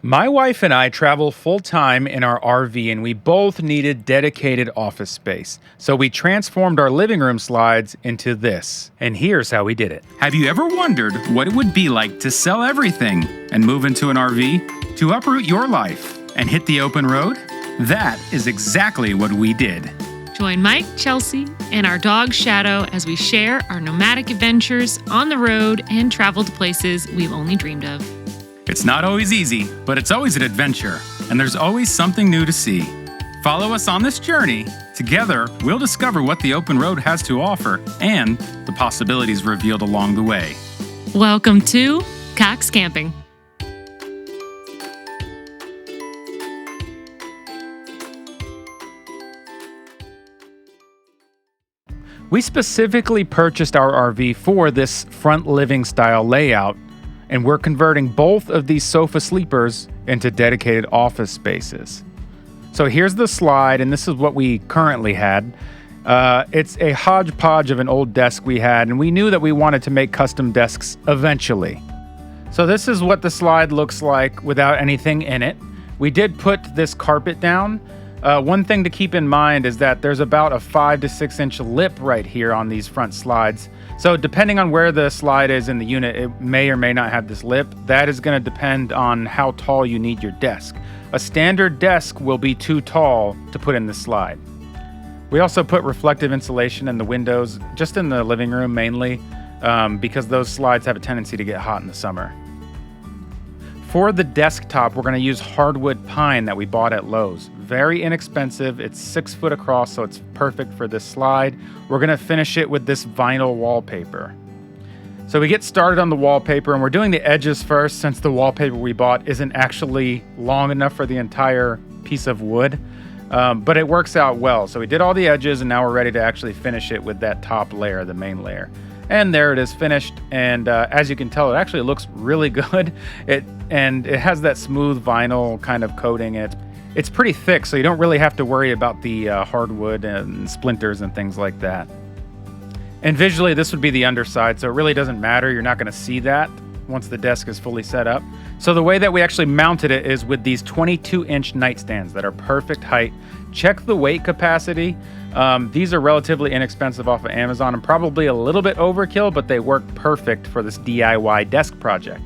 My wife and I travel full time in our RV, and we both needed dedicated office space. So we transformed our living room slides into this. And here's how we did it. Have you ever wondered what it would be like to sell everything and move into an RV? To uproot your life and hit the open road? That is exactly what we did. Join Mike, Chelsea, and our dog Shadow as we share our nomadic adventures on the road and travel to places we've only dreamed of. It's not always easy, but it's always an adventure, and there's always something new to see. Follow us on this journey. Together, we'll discover what the open road has to offer and the possibilities revealed along the way. Welcome to Cox Camping. We specifically purchased our RV for this front living style layout, and we're converting both of these sofa sleepers into dedicated office spaces. So here's the slide, and this is what we currently had. It's a hodgepodge of an old desk we had, and we knew that we wanted to make custom desks eventually. So this is what the slide looks like without anything in it. We did put this carpet down. One thing to keep in mind is that there's about a 5 to 6 inch lip right here on these front slides. So depending on where the slide is in the unit, it may or may not have this lip. That is going to depend on how tall you need your desk. A standard desk will be too tall to put in the slide. We also put reflective insulation in the windows, just in the living room mainly, because those slides have a tendency to get hot in the summer. For the desktop, we're going to use hardwood pine that we bought at Lowe's. Very inexpensive. It's 6 foot across, so it's perfect for this slide. We're going to finish it with this vinyl wallpaper. So we get started on the wallpaper, and we're doing the edges first since the wallpaper we bought isn't actually long enough for the entire piece of wood, but it works out well. So we did all the edges, and now we're ready to actually finish it with that top layer, the main layer. And there it is finished, and as you can tell, it actually looks really good. It has that smooth vinyl kind of coating, and it's pretty thick, so you don't really have to worry about the hardwood and splinters and things like that. And visually, this would be the underside, so it really doesn't matter. You're not going to see that once the desk is fully set up. So the way that we actually mounted it is with these 22-inch nightstands that are perfect height. Check the weight capacity. These are relatively inexpensive off of Amazon and probably a little bit overkill, but they work perfect for this DIY desk project.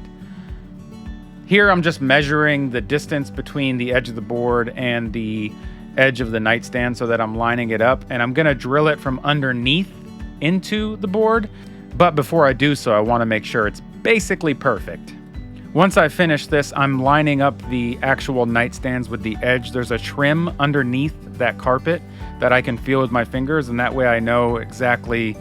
Here I'm just measuring the distance between the edge of the board and the edge of the nightstand so that I'm lining it up, and I'm going to drill it from underneath into the board. But before I do so, I want to make sure it's basically perfect. Once I finish this, I'm lining up the actual nightstands with the edge. There's a trim underneath that carpet that I can feel with my fingers, and that way I know exactly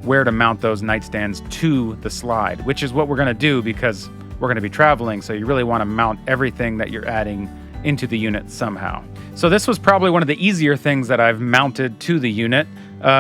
where to mount those nightstands to the slide, which is what we're going to do because we're going to be traveling, so you really want to mount everything that you're adding into the unit somehow. So this was probably one of the easier things that I've mounted to the unit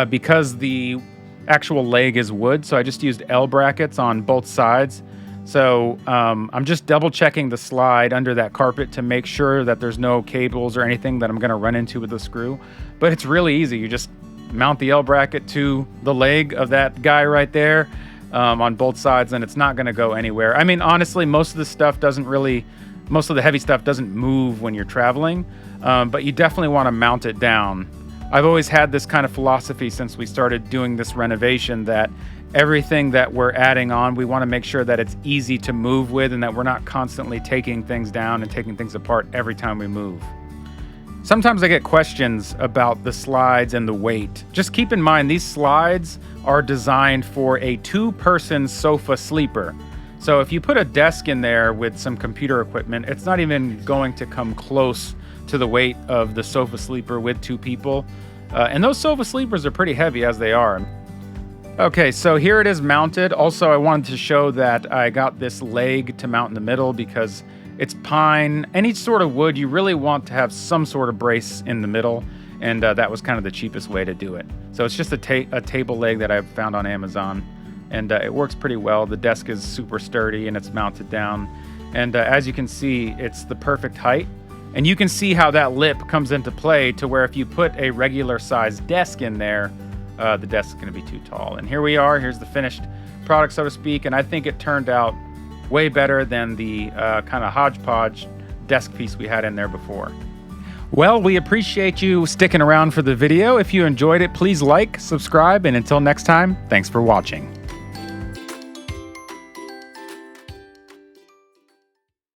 because the actual leg is wood, so I just used L brackets on both sides. So I'm just double checking the slide under that carpet to make sure that there's no cables or anything that I'm going to run into with the screw. But it's really easy. You just mount the L bracket to the leg of that guy right there on both sides, and it's not going to go anywhere. I mean, honestly, most of the heavy stuff doesn't move when you're traveling, but you definitely want to mount it down. I've always had this kind of philosophy since we started doing this renovation that everything that we're adding on, we want to make sure that it's easy to move with and that we're not constantly taking things down and taking things apart every time we move. Sometimes I get questions about the slides and the weight. Just keep in mind, these slides are designed for a 2-person sofa sleeper. So if you put a desk in there with some computer equipment, it's not even going to come close to the weight of the sofa sleeper with 2 people. And those sofa sleepers are pretty heavy as they are. Okay, so here it is mounted. Also, I wanted to show that I got this leg to mount in the middle because it's pine. Any sort of wood, you really want to have some sort of brace in the middle, and that was kind of the cheapest way to do it. So it's just a table leg that I found on Amazon, and it works pretty well. The desk is super sturdy, and it's mounted down. And as you can see, it's the perfect height. And you can see how that lip comes into play to where if you put a regular sized desk in there, the desk is going to be too tall. And here we are. Here's the finished product, so to speak. And I think it turned out way better than the kind of hodgepodge desk piece we had in there before. Well, we appreciate you sticking around for the video. If you enjoyed it, please like, subscribe, and until next time, thanks for watching.